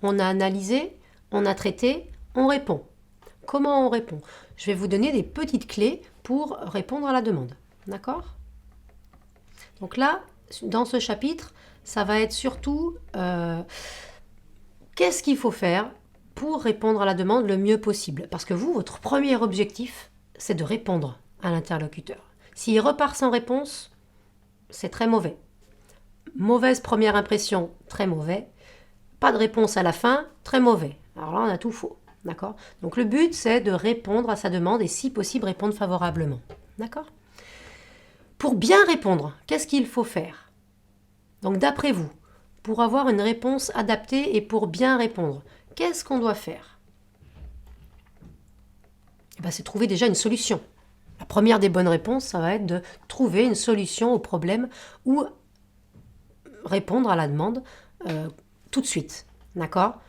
On a analysé, on a traité, on répond. Comment on répond? Je vais vous donner des petites clés pour répondre à la demande. D'accord? Donc là, dans ce chapitre, ça va être surtout qu'est-ce qu'il faut faire pour répondre à la demande le mieux possible. Parce que vous, votre premier objectif, c'est de répondre à l'interlocuteur. S'il repart sans réponse, c'est très mauvais. Mauvaise première impression, très mauvais. Pas de réponse à la fin, très mauvais. Alors là, on a tout faux. D'accord? Donc le but, c'est de répondre à sa demande et si possible, répondre favorablement. D'accord? Pour bien répondre, qu'est-ce qu'il faut faire? Donc d'après vous, pour avoir une réponse adaptée et pour bien répondre, qu'est-ce qu'on doit faire? C'est trouver déjà une solution. La première des bonnes réponses, ça va être de trouver une solution au problème ou répondre à la demande tout de suite. D'accord?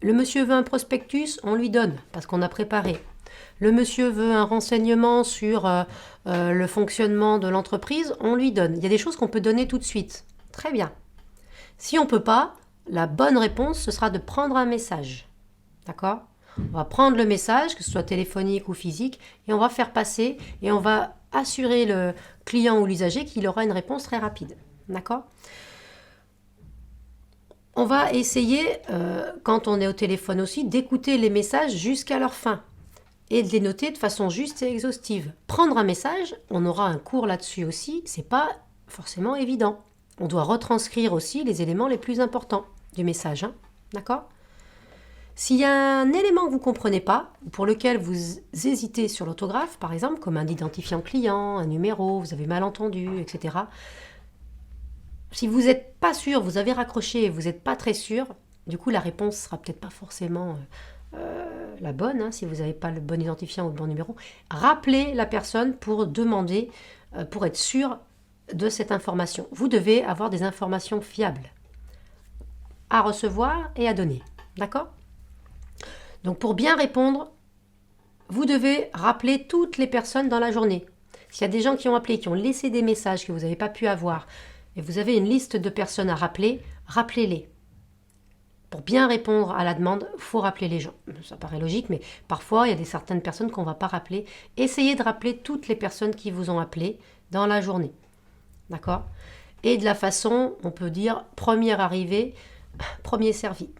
Le monsieur veut un prospectus, on lui donne parce qu'on a préparé. Le monsieur veut un renseignement sur le fonctionnement de l'entreprise, on lui donne. Il y a des choses qu'on peut donner tout de suite. Très bien. Si on ne peut pas, la bonne réponse, ce sera de prendre un message. D'accord? On va prendre le message, que ce soit téléphonique ou physique, et on va faire passer, et on va assurer le client ou l'usager qu'il aura une réponse très rapide. D'accord? On va essayer, quand on est au téléphone aussi, d'écouter les messages jusqu'à leur fin et de les noter de façon juste et exhaustive. Prendre un message, on aura un cours là-dessus aussi, c'est pas forcément évident. On doit retranscrire aussi les éléments les plus importants du message. D'accord? S'il y a un élément que vous ne comprenez pas, pour lequel vous hésitez sur l'orthographe, par exemple, comme un identifiant client, un numéro, vous avez mal entendu, etc. Si vous n'êtes pas sûr, vous avez raccroché et vous n'êtes pas très sûr, du coup la réponse ne sera peut-être pas forcément la bonne, si vous n'avez pas le bon identifiant ou le bon numéro. Rappelez la personne pour demander, pour être sûr de cette information. Vous devez avoir des informations fiables à recevoir et à donner. D'accord? Donc pour bien répondre, vous devez rappeler toutes les personnes dans la journée. S'il y a des gens qui ont appelé, qui ont laissé des messages que vous n'avez pas pu avoir, et vous avez une liste de personnes à rappeler, rappelez-les. Pour bien répondre à la demande, il faut rappeler les gens. Ça paraît logique, mais parfois, il y a certaines personnes qu'on ne va pas rappeler. Essayez de rappeler toutes les personnes qui vous ont appelé dans la journée. D'accord? Et de la façon, on peut dire, première arrivée, premier servi.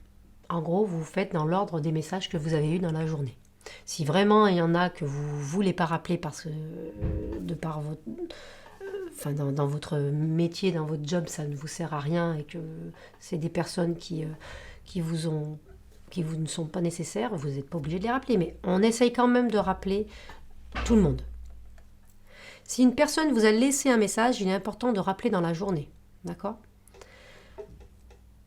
En gros, vous faites dans l'ordre des messages que vous avez eus dans la journée. Si vraiment il y en a que vous ne voulez pas rappeler parce que de par votre, dans votre métier, dans votre job, ça ne vous sert à rien et que c'est des personnes qui vous ne sont pas nécessaires, vous n'êtes pas obligé de les rappeler. Mais on essaye quand même de rappeler tout le monde. Si une personne vous a laissé un message, il est important de rappeler dans la journée. D'accord ?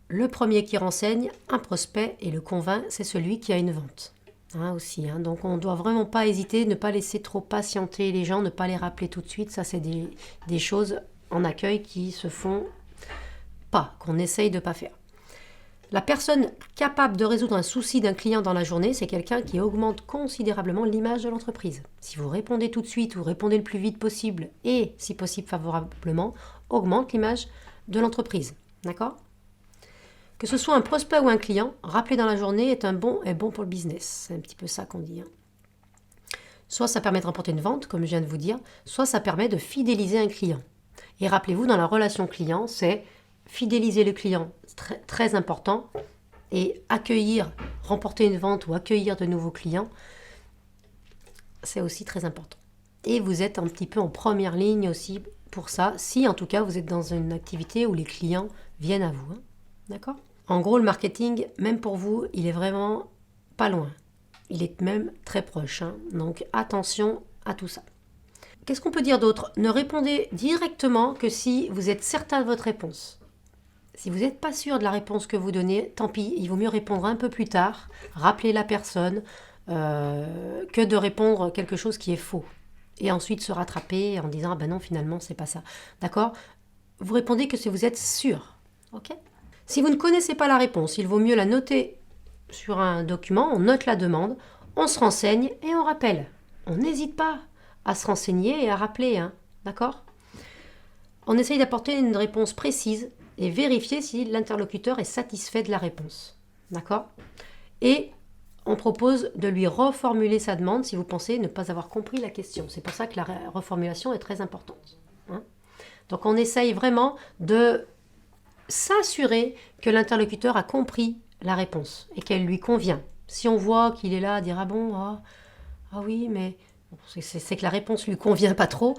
Le premier qui renseigne un prospect et le convainc, c'est celui qui a une vente. Aussi. Donc on ne doit vraiment pas hésiter, ne pas laisser trop patienter les gens, ne pas les rappeler tout de suite. Ça, c'est des choses en accueil qui se font pas, qu'on essaye de ne pas faire. La personne capable de résoudre un souci d'un client dans la journée, c'est quelqu'un qui augmente considérablement l'image de l'entreprise. Si vous répondez tout de suite ou répondez le plus vite possible et, si possible, favorablement, augmente l'image de l'entreprise. D'accord ? Que ce soit un prospect ou un client, rappeler dans la journée est bon pour le business. C'est un petit peu ça qu'on dit. Soit ça permet de remporter une vente, comme je viens de vous dire, soit ça permet de fidéliser un client. Et rappelez-vous, dans la relation client, c'est fidéliser le client, c'est très, très important, et accueillir, remporter une vente ou accueillir de nouveaux clients, c'est aussi très important. Et vous êtes un petit peu en première ligne aussi pour ça, si en tout cas vous êtes dans une activité où les clients viennent à vous. D'accord ? En gros, le marketing, même pour vous, il est vraiment pas loin. Il est même très proche. Donc attention à tout ça. Qu'est-ce qu'on peut dire d'autre ? Ne répondez directement que si vous êtes certain de votre réponse. Si vous n'êtes pas sûr de la réponse que vous donnez, tant pis, il vaut mieux répondre un peu plus tard, rappeler la personne, que de répondre quelque chose qui est faux. Et ensuite se rattraper en disant « Ah ben non, finalement, c'est pas ça ». D'accord ? Vous répondez que si vous êtes sûr. Ok ? Si vous ne connaissez pas la réponse, il vaut mieux la noter sur un document, on note la demande, on se renseigne et on rappelle. On n'hésite pas à se renseigner et à rappeler, d'accord ? On essaye d'apporter une réponse précise et vérifier si l'interlocuteur est satisfait de la réponse. D'accord? Et on propose de lui reformuler sa demande si vous pensez ne pas avoir compris la question. C'est pour ça que la reformulation est très importante. Hein. Donc on essaye vraiment de s'assurer que l'interlocuteur a compris la réponse et qu'elle lui convient. Si on voit qu'il est là à dire ah bon, ah oui, mais c'est que la réponse lui convient pas trop,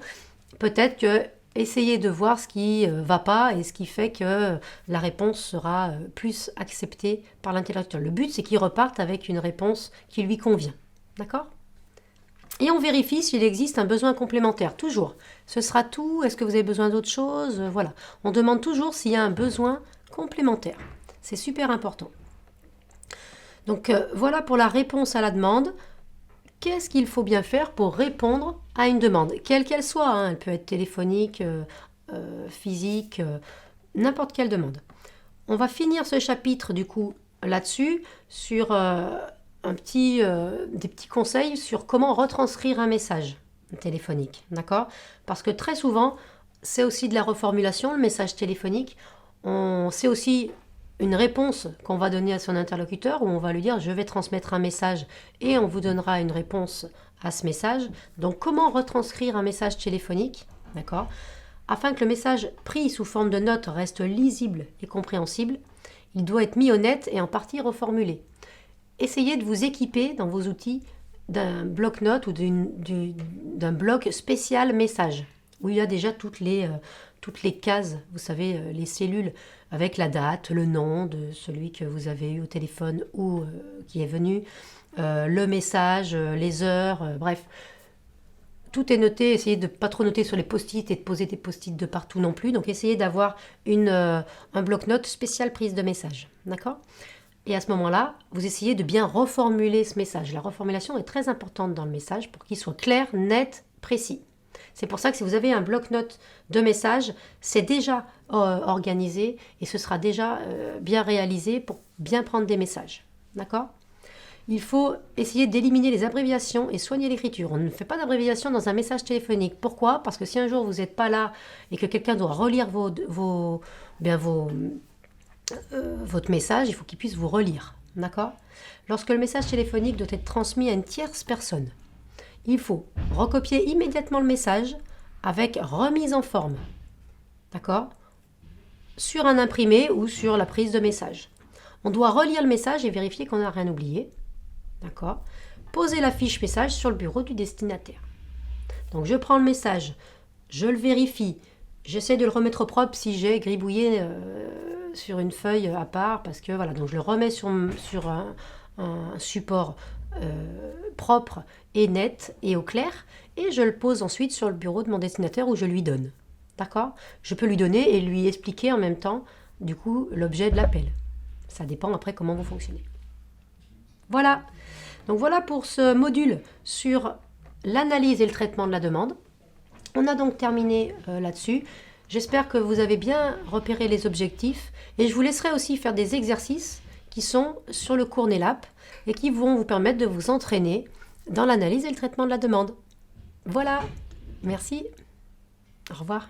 peut-être que essayez de voir ce qui va pas et ce qui fait que la réponse sera plus acceptée par l'interlocuteur. Le but, c'est qu'il reparte avec une réponse qui lui convient. D'accord? Et on vérifie s'il existe un besoin complémentaire, toujours. Ce sera tout, est-ce que vous avez besoin d'autre chose? Voilà. On demande toujours s'il y a un besoin complémentaire. C'est super important. Donc voilà pour la réponse à la demande. Qu'est-ce qu'il faut bien faire pour répondre à une demande, quelle qu'elle soit, hein, elle peut être téléphonique, physique, n'importe quelle demande. On va finir ce chapitre du coup là-dessus sur des petits conseils sur comment retranscrire un message téléphonique, d'accord? Parce que très souvent, c'est aussi de la reformulation, le message téléphonique. C'est aussi une réponse qu'on va donner à son interlocuteur où on va lui dire je vais transmettre un message et on vous donnera une réponse à ce message. Donc comment retranscrire un message téléphonique, d'accord? Afin que le message pris sous forme de note reste lisible et compréhensible, il doit être mis au net et en partie reformulé. Essayez de vous équiper dans vos outils d'un bloc-notes ou d'un bloc spécial message où il y a déjà toutes les cases, vous savez, les cellules avec la date, le nom de celui que vous avez eu au téléphone ou qui est venu, le message, les heures, bref. Tout est noté, essayez de ne pas trop noter sur les post-it et de poser des post-it de partout non plus. Donc essayez d'avoir un bloc-notes spécial prise de message. D'accord? Et à ce moment-là, vous essayez de bien reformuler ce message. La reformulation est très importante dans le message pour qu'il soit clair, net, précis. C'est pour ça que si vous avez un bloc-notes de messages, c'est déjà organisé et ce sera déjà bien réalisé pour bien prendre des messages. D'accord? Il faut essayer d'éliminer les abréviations et soigner l'écriture. On ne fait pas d'abréviation dans un message téléphonique. Pourquoi? Parce que si un jour vous n'êtes pas là et que quelqu'un doit relire votre message, il faut qu'il puisse vous relire. D'accord? Lorsque le message téléphonique doit être transmis à une tierce personne, il faut recopier immédiatement le message avec remise en forme. D'accord? Sur un imprimé ou sur la prise de message. On doit relire le message et vérifier qu'on n'a rien oublié. D'accord? Poser la fiche message sur le bureau du destinataire. Donc je prends le message, je le vérifie, j'essaie de le remettre au propre si j'ai gribouillé sur une feuille à part, parce que voilà, donc je le remets sur un support propre et net et au clair, et je le pose ensuite sur le bureau de mon destinataire où je lui donne. D'accord? Je peux lui donner et lui expliquer en même temps, du coup, l'objet de l'appel. Ça dépend après comment vous fonctionnez. Voilà. Donc voilà pour ce module sur l'analyse et le traitement de la demande. On a donc terminé là-dessus. J'espère que vous avez bien repéré les objectifs et je vous laisserai aussi faire des exercices qui sont sur le cours NELAP et qui vont vous permettre de vous entraîner dans l'analyse et le traitement de la demande. Voilà, merci, au revoir.